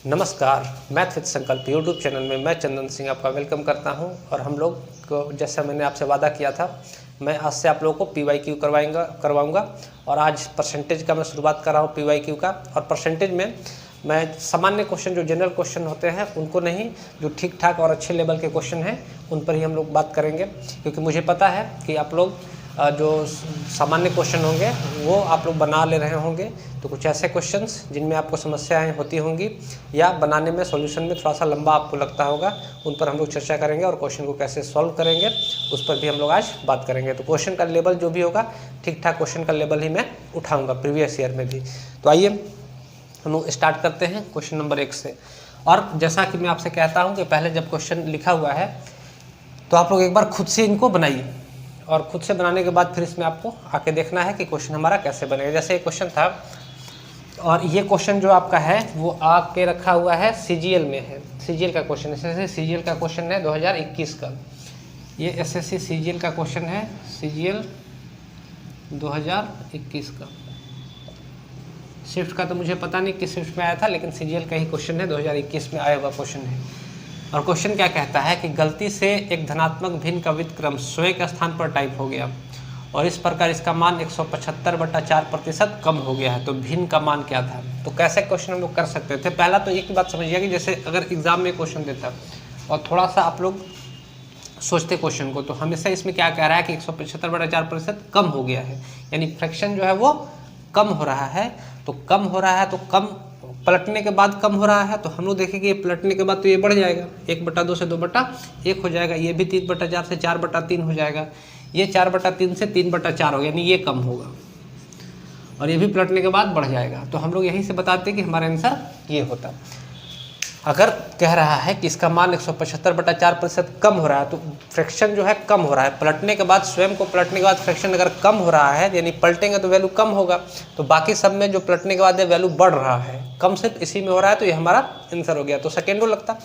नमस्कार, math with संकल्प YouTube channel में मैं चंदन सिंह आपका वेलकम करता हूं। और हम लोग को जैसा मैंने आपसे वादा किया था, मैं आज से आप लोगों को PYQ करवाऊंगा। और आज परसेंटेज का मैं शुरुआत कर रहा हूं PYQ का। और परसेंटेज में मैं सामान्य क्वेश्चन, जो जनरल क्वेश्चन होते हैं उनको नहीं, जो ठीक ठाक और अच्छे लेवल के क्वेश्चन हैं उन पर ही हम लोग बात करेंगे। क्योंकि मुझे पता है कि आप लोग जो सामान्य क्वेश्चन होंगे वो आप लोग बना ले रहे होंगे, तो कुछ ऐसे क्वेश्चंस जिनमें आपको समस्याएं होती होंगी या बनाने में सॉल्यूशन में थोड़ा सा लंबा आपको लगता होगा, उन पर हम लोग चर्चा करेंगे और क्वेश्चन को कैसे सॉल्व करेंगे उस पर भी हम लोग आज बात करेंगे। तो क्वेश्चन का लेवल जो भी होगा, ठीक ठाक क्वेश्चन का लेवल ही मैं उठाऊँगा, प्रीवियस ईयर में भी। तो आइए हम लोग स्टार्ट करते हैं क्वेश्चन नंबर 1 से। और जैसा कि मैं आपसे कहता हूँ कि पहले जब क्वेश्चन लिखा हुआ है तो आप लोग एक बार खुद से इनको बनाइए, और खुद से बनाने के बाद फिर इसमें आपको आके देखना है कि क्वेश्चन हमारा कैसे बनेगा। जैसे एक क्वेश्चन था, और ये क्वेश्चन जो आपका है वो आके रखा हुआ है CGL में है। CGL का क्वेश्चन है, जैसे CGL का क्वेश्चन है 2021 का। ये SSC CGL का क्वेश्चन है, CGL 2021 का। शिफ्ट का तो मुझे पता नहीं किस शिफ्ट में आया था, लेकिन CGL का ही क्वेश्चन है, 2021 में आया हुआ क्वेश्चन है। और क्वेश्चन क्या कहता है कि गलती से एक धनात्मक भिन्न का व्युत्क्रम स्वयं के स्थान पर टाइप हो गया और इस प्रकार इसका मान 175/4% कम हो गया है, तो भिन्न का मान क्या था। तो कैसे क्वेश्चन हम लोग कर सकते थे। पहला तो एक ही बात समझिए कि जैसे अगर एग्जाम में क्वेश्चन देता और थोड़ा सा आप लोग सोचते क्वेश्चन को, तो हमेशा इसमें क्या कह रहा है कि 175/4% कम हो गया है, यानी फ्रैक्शन जो है वो कम हो रहा है। तो कम हो रहा है तो कम पलटने के बाद कम हो रहा है, तो हम लोग देखेंगे ये पलटने के बाद तो ये बढ़ जाएगा, 1/2 से 2/1 हो जाएगा। ये भी 3/4 से 4/3 हो जाएगा। ये 4/3 से 3/4 होगा, यानी ये कम होगा। और ये भी पलटने के बाद बढ़ जाएगा। तो हम लोग यहीं से बताते हैं कि हमारा आंसर ये होता। अगर कह रहा है कि इसका मान 175/4% कम हो रहा है, तो फ्रैक्शन जो है कम हो रहा है। पलटने के बाद, स्वयं को पलटने के बाद फ्रैक्शन अगर कम हो रहा है, यानी पलटेंगे तो वैल्यू कम होगा। तो बाकी सब में जो पलटने के बाद वैल्यू बढ़ रहा है, कम सिर्फ इसी में हो रहा है, तो ये हमारा आंसर हो गया। तो सेकेंडो लगता।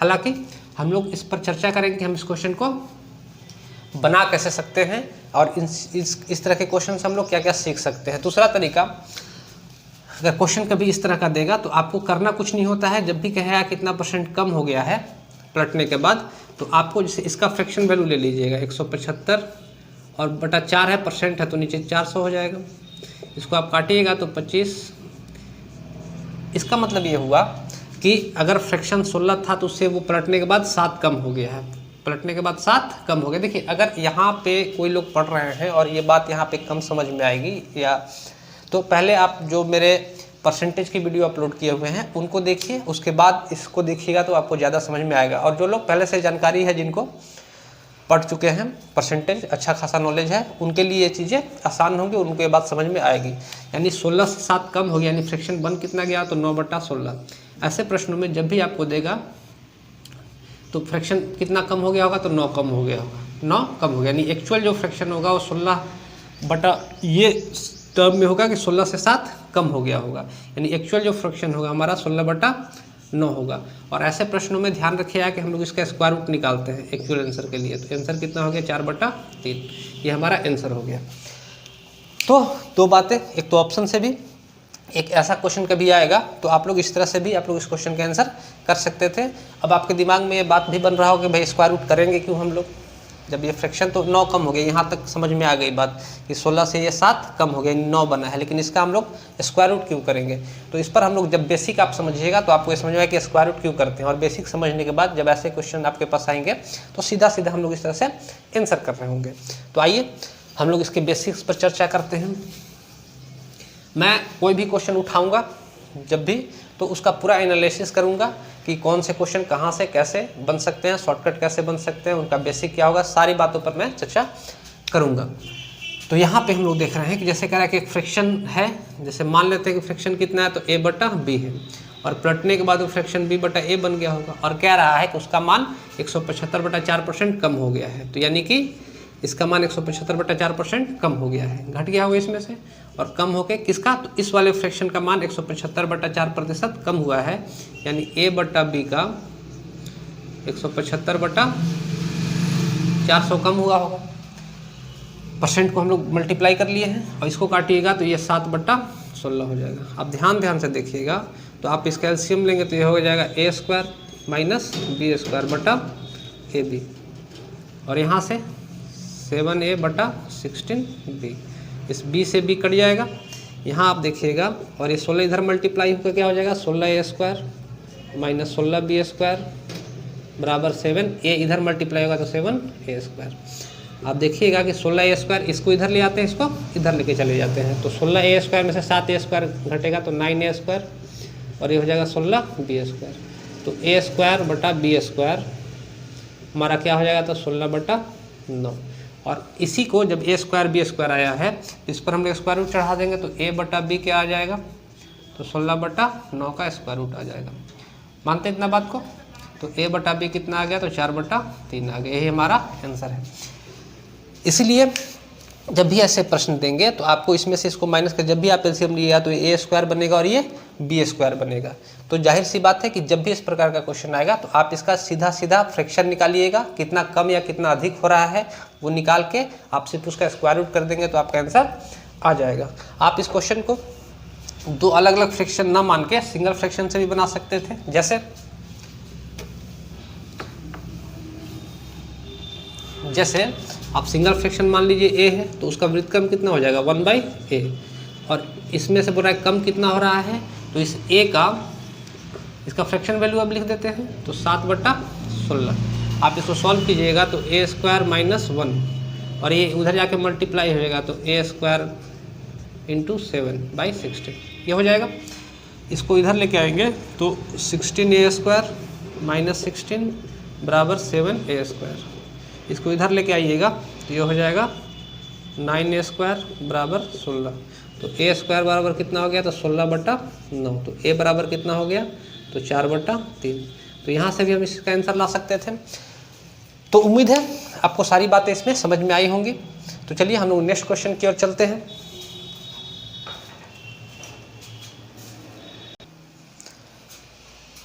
हालांकि हम लोग इस पर चर्चा करेंगे कि हम इस क्वेश्चन को बना कैसे सकते हैं और इस तरह के क्वेश्चन से हम लोग क्या क्या सीख सकते हैं। दूसरा तरीका, अगर क्वेश्चन कभी इस तरह का देगा तो आपको करना कुछ नहीं होता है। जब भी कहेगा कितना % कम हो गया है पलटने के बाद, तो आपको जैसे इसका फ्रैक्शन वैल्यू ले लीजिएगा 175 और बटा 4 है, % है तो नीचे 400 हो जाएगा। इसको आप काटिएगा तो 25। इसका मतलब ये हुआ कि अगर फ्रैक्शन 16 था तो उससे वो पलटने के बाद 7 कम हो गया है। पलटने के बाद 7 कम हो गया। देखिए, अगर यहाँ पे कोई लोग पढ़ रहे हैं और ये बात यहाँ पे कम समझ में आएगी, या तो पहले आप जो मेरे परसेंटेज की वीडियो अपलोड किए हुए हैं उनको देखिए, उसके बाद इसको देखिएगा तो आपको ज़्यादा समझ में आएगा। और जो लोग पहले से जानकारी है, जिनको पढ़ चुके हैं, परसेंटेज अच्छा खासा नॉलेज है, उनके लिए ये चीज़ें आसान होंगी, उनको ये बात समझ में आएगी। यानी 16 से 7 कम हो गया, यानी फ्रैक्शन बन कितना गया, तो 9/16। ऐसे प्रश्नों में जब भी आपको देगा तो फ्रैक्शन कितना कम हो गया होगा, तो 9 कम हो गया होगा, 9 कम हो गया। यानी एक्चुअल जो फ्रैक्शन होगा वो 16 ये टर्म में होगा कि 16 से 7 कम हो गया होगा। यानी एक्चुअल जो फ्रैक्शन होगा हमारा 16/9 होगा। और ऐसे प्रश्नों में ध्यान रखिएगा कि हम लोग इसका स्क्वायर रूट निकालते हैं एक्चुअल आंसर के लिए। तो आंसर कितना हो गया, 4/3। ये हमारा आंसर हो गया। तो दो बातें, एक तो ऑप्शन से भी एक ऐसा क्वेश्चन कभी आएगा तो आप लोग इस तरह से भी आप लोग इस क्वेश्चन का आंसर कर सकते थे। अब आपके दिमाग में ये बात भी बन रहा हो कि भाई स्क्वायर रूट करेंगे क्यों हम लोग, जब ये फ्रैक्शन तो 9 कम हो गया, यहाँ तक समझ में आ गई बात कि 16 से ये 7 कम हो गया, 9 बना है, लेकिन इसका हम लोग स्क्वायर रूट क्यों करेंगे। तो इस पर हम लोग जब बेसिक आप समझिएगा तो आपको ये समझ में आएगा कि स्क्वायर रूट क्यों करते हैं। और बेसिक समझने के बाद जब ऐसे क्वेश्चन आपके पास आएंगे तो सीधा सीधा हम लोग इस तरह से आंसर कर रहे होंगे। तो आइए हम लोग इसके बेसिक्स पर चर्चा करते हैं। मैं कोई भी क्वेश्चन उठाऊँगा जब भी, तो उसका पूरा एनालिसिस करूँगा कि कौन से क्वेश्चन कहाँ से कैसे बन सकते हैं, शॉर्टकट कैसे बन सकते हैं, उनका बेसिक क्या होगा, सारी बातों पर मैं चर्चा करूँगा। तो यहाँ पे हम लोग देख रहे हैं कि जैसे कह रहा है कि एक फ्रैक्शन है, जैसे मान लेते हैं कि फ्रैक्शन कितना है, तो A/B है, और पलटने के बाद वो फ्रैक्शन B/A बन गया होगा। और कह रहा है कि उसका मान 175/4% कम हो गया है, तो यानी कि इसका मान 175/4% कम हो गया है, घट गया होगा इसमें से। और कम होके किसका, तो इस वाले फ्रैक्शन का मान 175/4% कम हुआ है, यानी A/B का 175/400 कम हुआ होगा। % को हम लोग मल्टीप्लाई कर लिए हैं और इसको काटिएगा तो ये 7/16 16 हो जाएगा। अब ध्यान से देखिएगा, तो आप इसका एलसीएम लेंगे तो ये हो जाएगा ए स्क्वायर माइनस बी स्क्वायर बटा ए बी, और यहाँ से 7a बटा 16b, इस b से b कट जाएगा। यहाँ आप देखिएगा, और ये 16 इधर मल्टीप्लाई होकर क्या हो जाएगा 16a square minus 16b square बराबर 7a, इधर मल्टीप्लाई होगा तो 7a स्क्वायर। आप देखिएगा कि 16a स्क्वायर इसको इधर ले आते हैं, इसको इधर लेके चले जाते हैं, तो 16a स्क्वायर में से 7a स्क्वायर घटेगा तो 9a स्क्वायर, और ये हो जाएगा 16b स्क्वायर। तो a स्क्वायर बटा b स्क्वायर हमारा क्या हो जाएगा, तो 16 बटा 9। और इसी को जब a स्क्वायर b स्क्वायर आया है, इस पर हम लोग स्क्वायर रूट चढ़ा देंगे तो a बटा b क्या आ जाएगा, तो 16 बटा 9 का स्क्वायर रूट आ जाएगा। मानते हैं इतना बात को? तो a बटा b कितना आ गया, तो 4 बटा 3 आ गया। यही हमारा आंसर है। इसीलिए जब भी ऐसे प्रश्न देंगे तो आपको इसमें से इसको माइनस कर, जब भी आप एलसीएम लिएगा तो ये a स्क्वायर बनेगा और ये b स्क्वायर बनेगा। तो जाहिर सी बात है कि जब भी इस प्रकार का क्वेश्चन आएगा तो आप इसका सीधा फ्रैक्शन निकालिएगा, कितना कम या कितना अधिक हो रहा है वो निकाल के आप सिर्फ उसका स्क्वायर रूट कर देंगे तो आपका आंसर आ जाएगा। आप इस क्वेश्चन को दो अलग अलग फ्रैक्शन ना मान के सिंगल फ्रैक्शन से भी बना सकते थे। जैसे आप सिंगल फ्रैक्शन मान लीजिए a है, तो उसका व्युत्क्रम कितना हो जाएगा 1/a, और इसमें से बोल रहा है कम कितना हो रहा है, तो इस a का इसका फ्रैक्शन वैल्यू आप लिख देते हैं, तो 7 बटा 16। आप इसको सॉल्व कीजिएगा तो a स्क्वायर माइनस 1, और ये उधर जाके मल्टीप्लाई हो जाएगा तो a स्क्वायर इंटू 7/16 ये हो जाएगा। इसको इधर लेके आएंगे तो 16a स्क्वायर माइनस 16 बराबर 7a स्क्वायर। इसको इधर लेके आइएगा तो ये हो जाएगा 9a स्क्वायर बराबर 16। तो a स्क्वायर बराबर कितना हो गया, तो 16 बटा 9। तो a बराबर कितना हो गया, तो 4 बटा 3। तो यहाँ से भी हम इसका आंसर ला सकते थे। तो उम्मीद है आपको सारी बातें इसमें समझ में आई होंगी। तो चलिए हम लोग नेक्स्ट क्वेश्चन की ओर चलते हैं।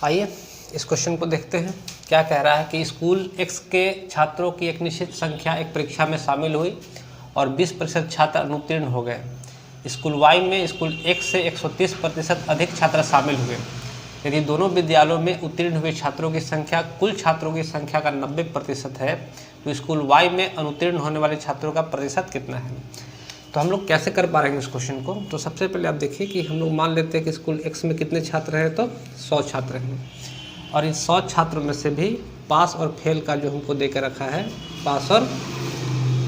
आइए इस क्वेश्चन को देखते हैं। क्या कह रहा है कि स्कूल X के छात्रों की एक निश्चित संख्या एक परीक्षा में शामिल हुई और 20% छात्र अनुत्तीर्ण हो गए। स्कूल Y में स्कूल X से 130% अधिक छात्र शामिल हुए। यदि दोनों विद्यालयों में उत्तीर्ण हुए छात्रों की संख्या कुल छात्रों की संख्या का 90% है, तो स्कूल Y में अनुत्तीर्ण होने वाले छात्रों का प्रतिशत कितना है। तो हम लोग कैसे कर पा रहे हैं इस क्वेश्चन को। तो सबसे पहले आप देखिए कि हम लोग मान लेते हैं कि स्कूल X में कितने छात्र हैं, तो 100 छात्र हैं, और इन 100 छात्रों में से भी पास और फेल का जो हमको दे कर रखा है, पास और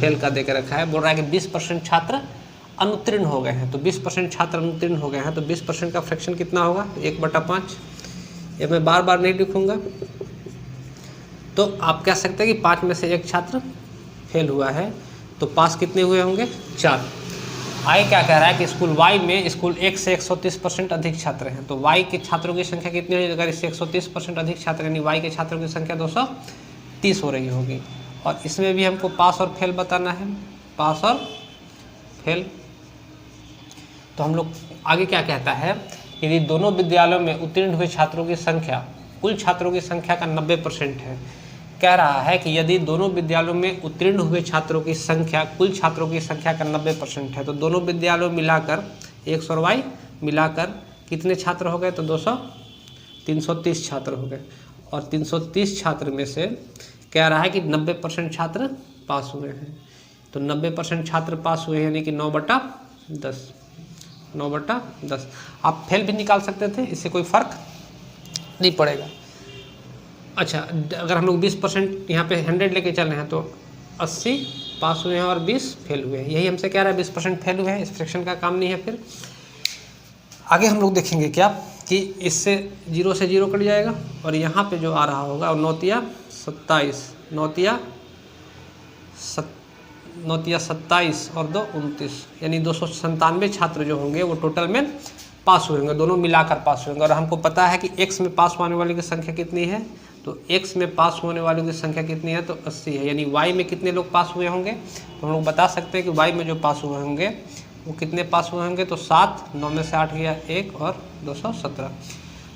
फेल का दे कर रखा है, बोल रहा है कि 20% छात्र अनुत्तीर्ण हो गए हैं। तो 20% छात्र अनुत्तीर्ण हो गए हैं, तो 20% का फ्रैक्शन कितना होगा, 1/5। ये मैं बार बार नहीं लिखूँगा। तो आप कह सकते हैं कि 5 में से 1 छात्र फेल हुआ है, तो पास कितने हुए होंगे, 4। आई क्या कह रहा है कि स्कूल Y में स्कूल X से 130% अधिक छात्र हैं। तो Y के छात्रों की संख्या कितनी होगी, अगर इससे 130% अधिक छात्र यानी Y के छात्रों की संख्या 230 हो रही होगी। और इसमें भी हमको पास और फेल बताना है, पास और फेल। तो हम लोग आगे क्या कहता है, यदि दोनों विद्यालयों में उत्तीर्ण हुए छात्रों की संख्या कुल छात्रों की संख्या का 90% है। कह रहा है कि यदि दोनों विद्यालयों में उत्तीर्ण हुए छात्रों की संख्या कुल छात्रों की संख्या का 90% है, तो दोनों विद्यालयों मिलाकर X और Y मिलाकर कितने छात्र हो गए, तो 330 छात्र हो गए। और 330 छात्र में से कह रहा है कि 90% छात्र पास हुए हैं। तो 90% छात्र पास हुए हैं, यानी कि 9/10। 9/10। आप फेल भी निकाल सकते थे, इससे कोई फर्क नहीं पड़ेगा। अच्छा, अगर हम लोग 20% यहाँ पे 100 लेके चल रहे हैं तो 80 पास हुए हैं और 20 फेल हुए हैं। यही हमसे कह रहा है 20% फेल हुए हैं, इस फ्रैक्शन का काम नहीं है। फिर आगे हम लोग देखेंगे क्या कि इससे 0 से 0 कट जाएगा, और यहाँ पे जो आ रहा होगा और 9 तिया 27 और 2 29, यानी 297 छात्र जो होंगे वो टोटल में पास हुए होंगे, दोनों मिलाकर पास होंगे। और हमको पता है कि X में पास होने वाले की संख्या कितनी है, तो X में पास होने वालों की संख्या कितनी है, तो 80 है। यानी Y में कितने लोग पास हुए होंगे, तो हम लोग बता सकते हैं कि Y में जो पास हुए होंगे वो कितने पास हुए होंगे, तो 7, 9 में से 8 गया 1 और 217।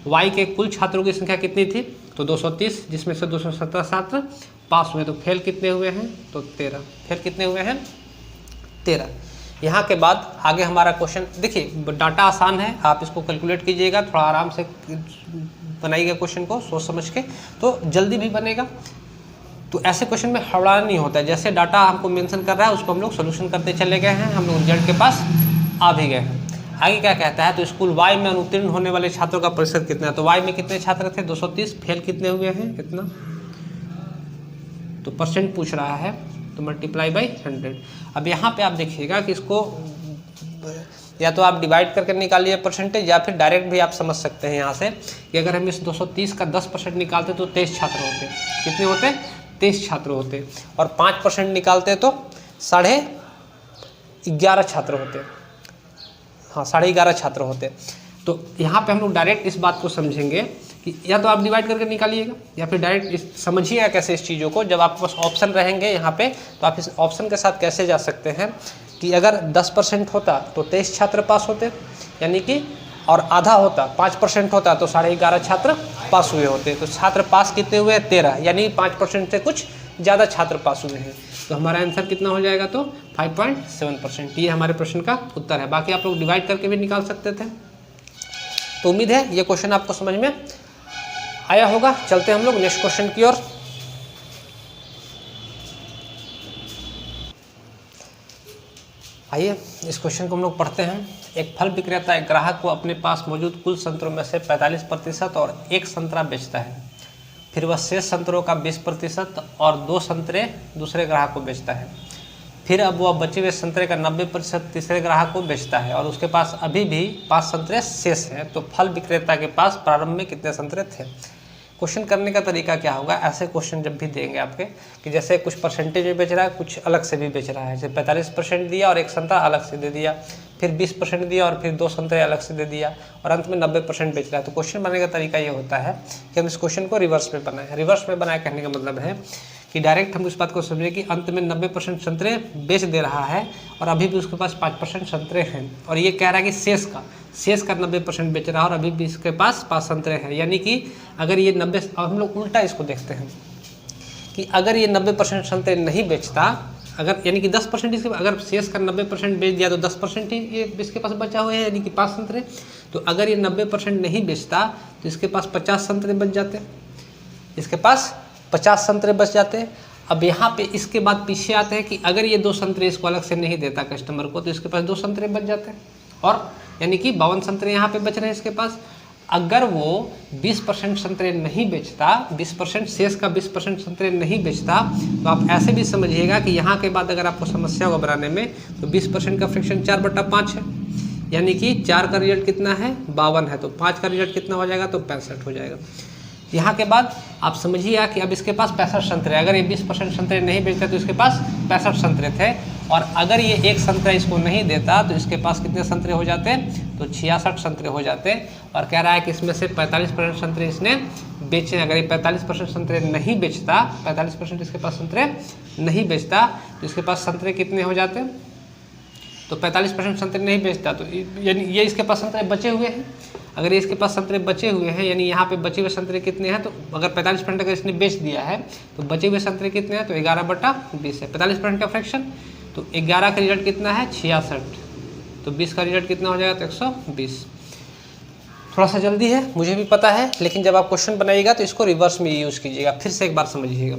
Y के कुल छात्रों की संख्या कितनी थी, तो 230, जिसमें से 217 छात्र पास हुए। तो फेल कितने हुए हैं, तो 13। फेल कितने हुए हैं, 13। यहाँ के बाद आगे हमारा क्वेश्चन देखिए, डाटा आसान है, आप इसको कैलकुलेट कीजिएगा, थोड़ा आराम से बनाइएगा क्वेश्चन को सोच समझ के, तो जल्दी भी बनेगा। तो ऐसे क्वेश्चन में हड़बड़ाना नहीं होता है, जैसे डाटा हमको मेंशन कर रहा है उसको हम लोग सोल्यूशन करते चले गए हैं, हम लोग रिजल्ट के पास आ भी गए हैं। आगे क्या कहता है, तो स्कूल वाई में अनुत्तीर्ण होने वाले छात्रों का प्रतिशत कितना है। तो वाई में कितने छात्र थे, 230, फेल कितने हुए हैं, कितना, तो परसेंट पूछ रहा है, तो मल्टीप्लाई बाई 100। अब यहाँ पे आप देखिएगा कि इसको या तो आप डिवाइड करके निकालिए परसेंटेज, या फिर डायरेक्ट भी आप समझ सकते हैं यहाँ से कि अगर हम इस 230 का 10% निकालते तो 23 छात्र होते। कितने होते, 23 छात्र होते, और 5% निकालते तो 11.5 छात्र होते। हाँ, 11.5 छात्र होते। तो यहाँ पे हम लोग डायरेक्ट इस बात को समझेंगे कि या तो आप डिवाइड करके निकालिएगा, या फिर डायरेक्ट समझिएगा कैसे इस चीज़ों को। जब आपके पास ऑप्शन रहेंगे यहाँ पे, तो आप इस ऑप्शन के साथ कैसे जा सकते हैं कि अगर 10% होता तो 23 छात्र पास होते, यानी कि, और आधा होता 5% होता तो 11.5 छात्र पास हुए होते। तो छात्र पास कितने हुए, 13, यानी 5% से कुछ ज़्यादा छात्र पास हुए हैं। तो हमारा आंसर कितना हो जाएगा, तो 5.7%। ये हमारे प्रश्न का उत्तर है। बाकी आप लोग डिवाइड करके भी निकाल सकते थे। तो उम्मीद है ये क्वेश्चन आपको समझ में आया होगा। चलते हैं हम लोग नेक्स्ट क्वेश्चन की ओर। आइए इस क्वेश्चन को हम लोग पढ़ते हैं। एक फल विक्रेता एक ग्राहक को अपने पास मौजूद कुल संतरों में से 45% और 1 संतरा बेचता है। फिर वह शेष संतरों का 20% और 2 संतरे दूसरे ग्राहक को बेचता है। फिर अब वह बचे हुए संतरे का 90% तीसरे ग्राहक को बेचता है, और उसके पास अभी भी 5 संतरे शेष हैं। तो फल विक्रेता के पास प्रारंभ में कितने संतरे थे। क्वेश्चन करने का तरीका क्या होगा, ऐसे क्वेश्चन जब भी देंगे आपके कि जैसे कुछ परसेंटेज में बेच रहा है, कुछ अलग से भी बेच रहा है, जैसे 45% दिया और 1 संतरा अलग से दे दिया, फिर 20% दिया और फिर 2 संतरे अलग से दे दिया, और अंत में 90% बेच रहा है। तो क्वेश्चन बनाने का तरीका ये होता है कि हम इस क्वेश्चन को रिवर्स में बनाएं। रिवर्स में बनाए कहने का मतलब है कि डायरेक्ट हम इस बात को समझें कि अंत में 90% संतरे बेच दे रहा है, और अभी भी उसके पास 5% संतरे हैं, और ये कह रहा है कि शेष का 90% बेच रहा है, और अभी भी इसके पास 5 संतरे हैं। यानी कि अगर ये 90, हम लोग उल्टा इसको देखते हैं कि अगर ये 90% संतरे नहीं बेचता, अगर यानी कि 10% इसके, अगर शेष का 90% बेच दिया तो 10% ही ये इसके पास बचा हुआ है, यानी कि 5 संतरे। तो अगर ये 90% नहीं बेचता तो इसके पास 50 संतरे बच जाते, इसके पास 50 संतरे बच जाते। अब यहाँ पे इसके बाद पीछे आते हैं कि अगर ये 2 संतरे इसको अलग से नहीं देता कस्टमर को, तो इसके पास 2 संतरे बच जाते हैं, और यानी कि 52 संतरे यहाँ पे बच रहे हैं इसके पास। अगर वो 20% संतरे नहीं बेचता, 20% शेष का 20% संतरे नहीं बेचता, तो आप ऐसे भी समझिएगा कि यहाँ के बाद अगर आपको समस्या को बनाने में, तो 20% का फ्रैक्शन 4/5 है, यानी कि 4 का रिजल्ट कितना है, 52 है, तो 5 का रिजल्ट कितना हो जाएगा, तो 65 हो जाएगा। यहाँ के बाद आप समझिए कि अब इसके पास 65 संतरे, अगर ये 20% संतरे नहीं बेचते तो इसके पास 65 संतरे थे, और अगर ये 1 संतरा इसको नहीं देता तो इसके पास कितने संतरे हो जाते, तो 66 संतरे हो जाते। और कह रहा है कि इसमें से 45% संतरे इसने बेचे। अगर ये 45% संतरे नहीं बेचता, 45% इसके पास संतरे नहीं बेचता, तो इसके पास संतरे कितने हो जाते, तो 45% संतरे नहीं बेचता, तो यानी ये इसके पास संतरे बचे हुए हैं। अगर ये इसके पास संतरे बचे हुए हैं, यानी यहाँ पे बचे हुए संतरे कितने हैं, तो अगर 45% अगर इसने बेच दिया है तो बचे हुए संतरे कितने हैं, तो 11/20 है। 45% का फ्रैक्शन, तो 11 का रिजल्ट कितना है, 66, तो 20 का रिजल्ट कितना हो जाएगा, तो 120। थोड़ा सा जल्दी है, मुझे भी पता है, लेकिन जब आप क्वेश्चन बनाइएगा तो इसको रिवर्स में यूज़ कीजिएगा। फिर से एक बार समझिएगा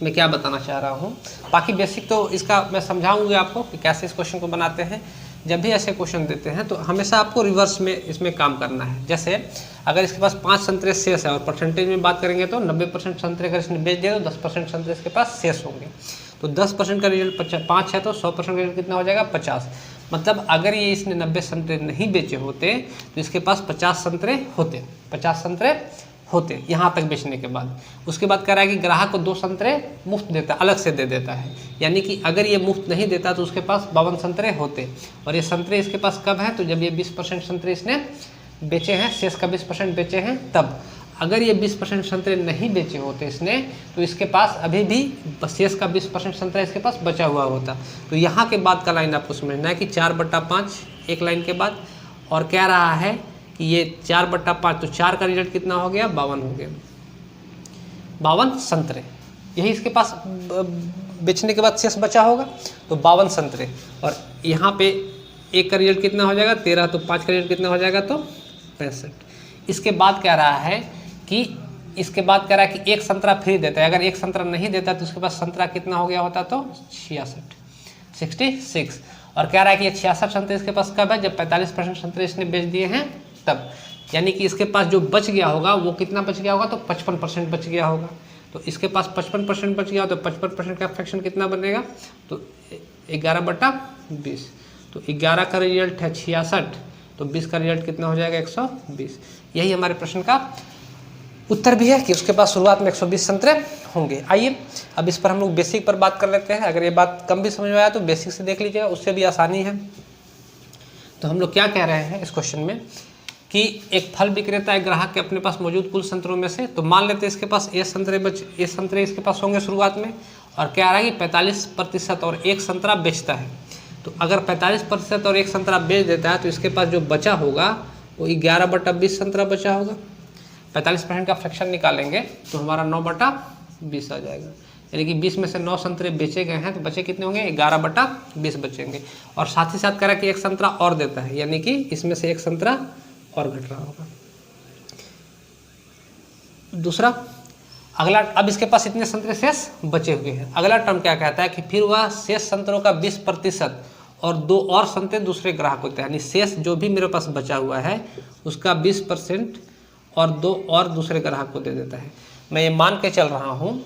मैं क्या बताना चाह रहा हूँ। बाकी बेसिक तो इसका मैं समझाऊंगा आपको कि कैसे इस क्वेश्चन को बनाते हैं। जब भी ऐसे क्वेश्चन देते हैं तो हमेशा आपको रिवर्स में इसमें काम करना है। जैसे अगर इसके पास 5 संतरे शेष है, और परसेंटेज में बात करेंगे तो 90% संतरे अगर इसने बेच दिया तो 10% संतरे इसके पास शेष होंगे। तो 10% का रिजल्ट 5 है, तो 100% का रिजल्ट कितना हो जाएगा, 50। मतलब अगर ये इसने 90 संतरे नहीं बेचे होते तो इसके पास 50 संतरे होते, 50 संतरे होते यहाँ तक बेचने के बाद। उसके बाद कह रहा है कि ग्राहक को 2 संतरे मुफ्त देता, अलग से दे देता है, यानी कि अगर ये मुफ्त नहीं देता तो उसके पास 52 संतरे होते, और ये संतरे इसके पास कब है, तो जब ये 20% संतरे इसने बेचे हैं, शेष का 20% बेचे हैं तब। अगर ये 20% संतरे नहीं बेचे होते इसने, तो इसके पास अभी भी शेष का 20% संतरा इसके पास बचा हुआ होता। तो यहाँ के बाद का लाइन आपको समझना है कि 4/5 एक लाइन के बाद, और कह रहा है कि ये 4/5, तो 4 का रिजल्ट कितना हो गया, 52 हो गया, 52 संतरे। यही इसके पास बेचने के बाद शेष बचा होगा, तो 52 संतरे। और यहाँ पे एक का रिजल्ट कितना हो जाएगा 13, तो 5 का रिजल्ट कितना हो जाएगा तो 65। इसके बाद कह रहा है कि एक संतरा फ्री देता है, अगर एक संतरा नहीं देता तो उसके पास संतरा कितना हो गया होता तो 66। और कह रहा है कि ये 66 संतरे इसके पास कब है, जब 45% संतरे इसने बेच दिए हैं तब, यानी कि इसके पास जो बच गया होगा वो कितना बच गया होगा तो 55% बच गया होगा। तो इसके पास 55% बच गया, तो 55% का फ्रैक्शन कितना बनेगा तो 11/20। तो 11 का रिजल्ट है 66, तो 20 का रिजल्ट कितना हो जाएगा 120। यही हमारे प्रश्न का उत्तर भी है कि उसके पास शुरुआत में 120 संतरे होंगे। आइए अब इस पर हम लोग बेसिक पर बात कर लेते हैं। अगर ये बात कम भी समझ में आया तो बेसिक से देख लीजिएगा, उससे भी आसानी है। तो हम लोग क्या कह रहे हैं इस क्वेश्चन में कि एक फल विक्रेता एक ग्राहक के अपने पास मौजूद कुल संतरों में से, तो मान लेते हैं इसके पास ए संतरे इसके पास होंगे शुरुआत में, और क्या आ रहा है कि 45% और एक संतरा बेचता है। तो अगर 45% और एक संतरा बेच देता है तो इसके पास जो बचा होगा वो 11/20 संतरा बचा होगा। 45% का फ्रैक्शन निकालेंगे तो हमारा 9/20 आ जाएगा, यानी कि 20 में से 9 संतरे बेचे गए हैं तो बचे कितने होंगे 11/20 बचेंगे। और साथ ही साथ कह रहा है कि एक संतरा और देता है, यानी कि इसमें से एक संतरा और घट रहा होगा। दूसरा अगला, अब इसके पास इतने संतरे शेष बचे हुए हैं। अगला टर्म क्या कहता है कि फिर वह शेष संतरों का 20% और 2 और संतरे दूसरे ग्राहक होते हैं, यानी शेष जो भी मेरे पास बचा हुआ है उसका 20% और 2 और दूसरे ग्राहक को दे देता है। मैं ये मान के चल रहा हूँ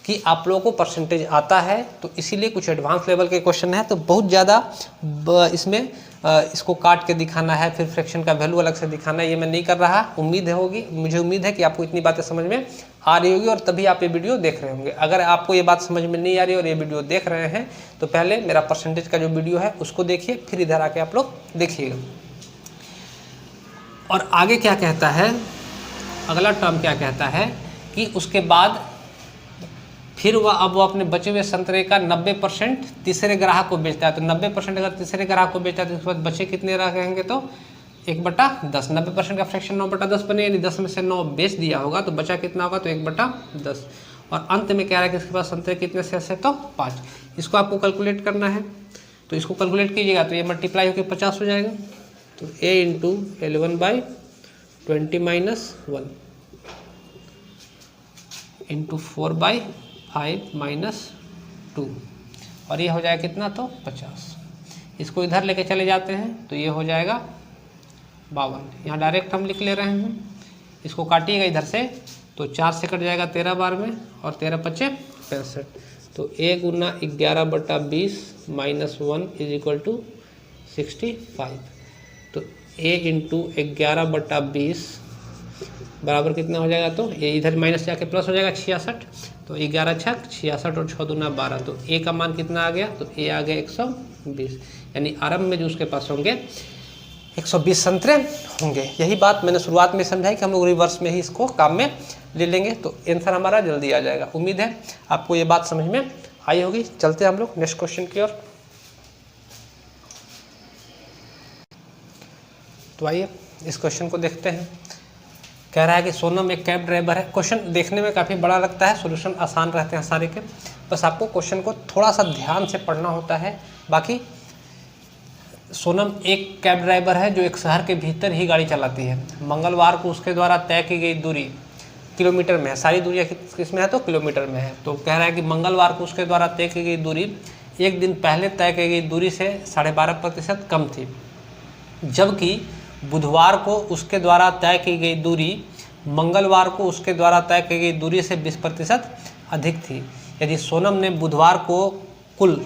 कि आप लोगों को परसेंटेज आता है, तो इसीलिए कुछ एडवांस लेवल के क्वेश्चन है तो बहुत ज़्यादा इसमें इसको काट के दिखाना है, फिर फ्रैक्शन का वैल्यू अलग से दिखाना है, ये मैं नहीं कर रहा। मुझे उम्मीद है कि आपको इतनी बातें समझ में आ रही होगी और तभी आप ये वीडियो देख रहे होंगे। अगर आपको ये बात समझ में नहीं आ रही और ये वीडियो देख रहे हैं तो पहले मेरा परसेंटेज का जो वीडियो है उसको देखिए, फिर इधर आके आप लोग देखिएगा। और आगे क्या कहता है, अगला टर्म क्या कहता है कि उसके बाद फिर वह अपने बचे हुए संतरे का 90% तीसरे ग्राहक को बेचता है। तो 90% अगर तीसरे ग्राहक को बेचता है तो उसके बाद बचे कितने रहेंगे तो 1/10। 90% का फ्रैक्शन 9/10 बने, यानी 10 में से 9 बेच दिया होगा तो बचा कितना होगा तो 1/10। और अंत में कह रहा है कि इसके पास संतरे कितने शेष है तो 5। इसको आपको कैलकुलेट करना है, तो इसको कैलकुलेट कीजिएगा तो ये मल्टीप्लाई होकर 50 हो जाएगा। तो a × L1/20 - 1 × 4/5 - 2, और ये हो जाएगा कितना तो 50। इसको इधर लेके चले जाते हैं तो ये हो जाएगा 52। यहाँ डायरेक्ट हम लिख ले रहे हैं, इसको काटिएगा इधर से तो 4 से कट जाएगा 13 बार में, और 13 × 5 = 65। तो a × 11/20 - 1 = 65। तो a × 11/20 बराबर कितना हो जाएगा तो ये इधर माइनस जाके प्लस हो जाएगा 66। तो 11 × 6 = 66 और 6 × 2 = 12। तो a का मान कितना आ गया तो a आ गया 120, यानी आरंभ में जो उसके पास होंगे 120 संतरे होंगे। यही बात मैंने शुरुआत में समझाई कि हम लोग रिवर्स में ही इसको काम में ले लेंगे तो आंसर हमारा जल्दी आ जाएगा। उम्मीद है आपको ये बात समझ में आई होगी। चलते हैं हम लोग नेक्स्ट क्वेश्चन की ओर। तो आइए इस क्वेश्चन को देखते हैं। कह रहा है कि सोनम एक कैब ड्राइवर है। क्वेश्चन देखने में काफ़ी बड़ा लगता है, सॉल्यूशन आसान रहते हैं सारे के, बस आपको क्वेश्चन को थोड़ा सा ध्यान से पढ़ना होता है। बाकी सोनम एक कैब ड्राइवर है जो एक शहर के भीतर ही गाड़ी चलाती है। मंगलवार को उसके द्वारा तय की गई दूरी किलोमीटर में है, सारी दूरियाँ किस में है तो किलोमीटर में है। तो कह रहा है कि मंगलवार को उसके द्वारा तय की गई दूरी एक दिन पहले तय की गई दूरी से 12.5% कम थी, जबकि बुधवार को उसके द्वारा तय की गई दूरी मंगलवार को उसके द्वारा तय की गई दूरी से 20% अधिक थी। यदि सोनम ने बुधवार को कुल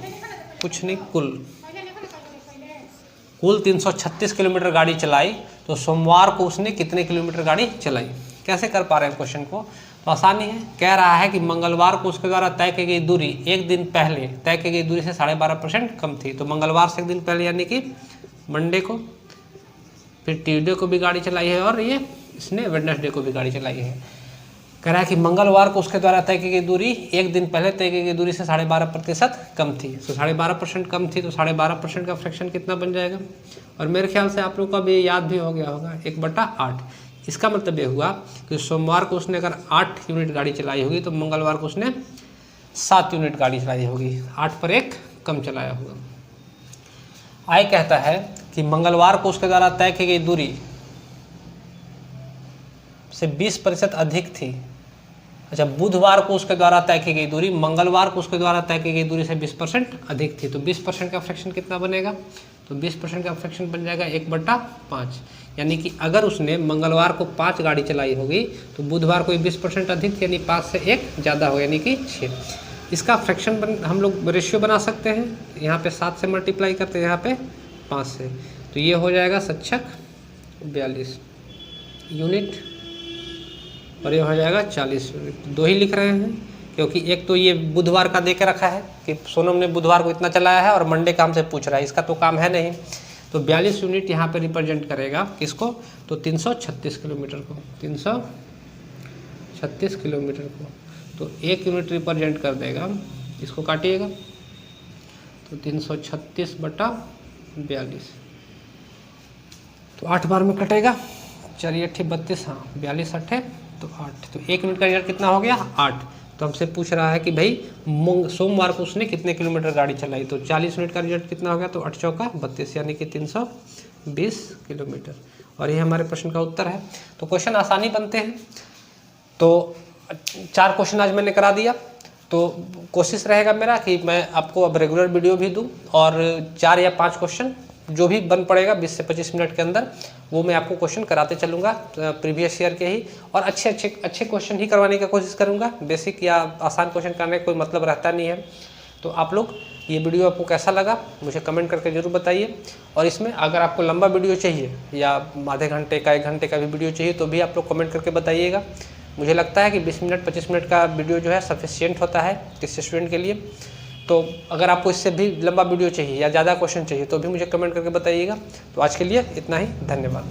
336 किलोमीटर गाड़ी चलाई तो सोमवार को उसने कितने किलोमीटर गाड़ी चलाई। कैसे कर पा रहे हैं क्वेश्चन को, तो आसानी है। कह रहा है कि मंगलवार को उसके द्वारा तय की गई दूरी एक दिन पहले तय की गई दूरी से 12.5% कम थी। तो मंगलवार से एक दिन पहले यानी कि मंडे को, फिर ट्यूसडे को भी गाड़ी चलाई है और ये इसने वेडनेसडे को भी गाड़ी चलाई है। कह रहा है कि मंगलवार को उसके द्वारा तय की गई दूरी एक दिन पहले तय की गई दूरी से 12.5% कम थी। तो 12.5% कम थी तो 12.5% का फ्रैक्शन कितना बन जाएगा, और मेरे ख्याल से आप लोग को अभी याद भी हो गया होगा 1/8। इसका मतलब ये हुआ कि सोमवार को उसने अगर 8 यूनिट गाड़ी चलाई होगी तो मंगलवार को उसने 7 यूनिट गाड़ी चलाई होगी, 8 पर 1 कम चलाया होगा। आय कहता है कि मंगलवार को उसके द्वारा तय की गई दूरी से 20% अधिक थी। अच्छा, बुधवार को उसके द्वारा तय की गई दूरी मंगलवार को उसके द्वारा तय की गई दूरी से 20% अधिक थी। तो 20% का फ्रैक्शन कितना बनेगा? तो 20% का फ्रैक्शन बन जाएगा 1/5। यानी कि अगर उसने मंगलवार को 5 गाड़ी चलाई होगी तो बुधवार को 20% अधिक, यानी 5 से 1 ज़्यादा हो, यानी कि 6। इसका फ्रैक्शन हम लोग रेशियो बना सकते हैं। यहाँ पे 7 से मल्टीप्लाई करते हैं, यहाँ पे 5 से, तो ये हो जाएगा सच्छक 42 यूनिट और ये हो जाएगा 40 यूनिट। 2 ही लिख रहे हैं क्योंकि एक तो ये बुधवार का दे के रखा है कि सोनम ने बुधवार को इतना चलाया है और मंडे का हमसे पूछ रहा है, इसका तो काम है नहीं। तो 42 यूनिट यहाँ पे रिप्रेजेंट करेगा किसको? तो 336 किलोमीटर को, 336 किलोमीटर को। तो 1 यूनिट रिप्रेजेंट कर देगा, इसको काटिएगा तो 336/42, तो 8 बार में कटेगा। चलिए 8 32, हाँ 42 8 तो 8, तो 1 यूनिट का रिजल्ट कितना हो गया? 8। तो हमसे पूछ रहा है कि भाई सोमवार को उसने कितने किलोमीटर गाड़ी चलाई, तो 40 यूनिट का रिजल्ट कितना हो गया? तो 8 चौका 32, यानी कि 320 किलोमीटर। और ये हमारे प्रश्न का उत्तर है। तो क्वेश्चन आसानी बनते हैं। तो 4 क्वेश्चन आज मैंने करा दिया। तो कोशिश रहेगा मेरा कि मैं आपको अब रेगुलर वीडियो भी दूं और 4 या 5 क्वेश्चन जो भी बन पड़ेगा 20 से 25 मिनट के अंदर, वो मैं आपको क्वेश्चन कराते चलूँगा प्रीवियस ईयर के ही, और अच्छे क्वेश्चन ही करवाने की कोशिश करूँगा। बेसिक या आसान क्वेश्चन करने का कोई मतलब रहता नहीं है। तो आप लोग ये वीडियो आपको कैसा लगा मुझे कमेंट करके ज़रूर बताइए। और इसमें अगर आपको लंबा वीडियो चाहिए या आधे घंटे का 1 घंटे का भी वीडियो चाहिए तो भी आप लोग कमेंट करके बताइएगा। मुझे लगता है कि 20 मिनट 25 मिनट का वीडियो जो है सफिशिएंट होता है किसी स्टूडेंट के लिए। तो अगर आपको इससे भी लंबा वीडियो चाहिए या ज़्यादा क्वेश्चन चाहिए तो भी मुझे कमेंट करके बताइएगा। तो आज के लिए इतना ही, धन्यवाद।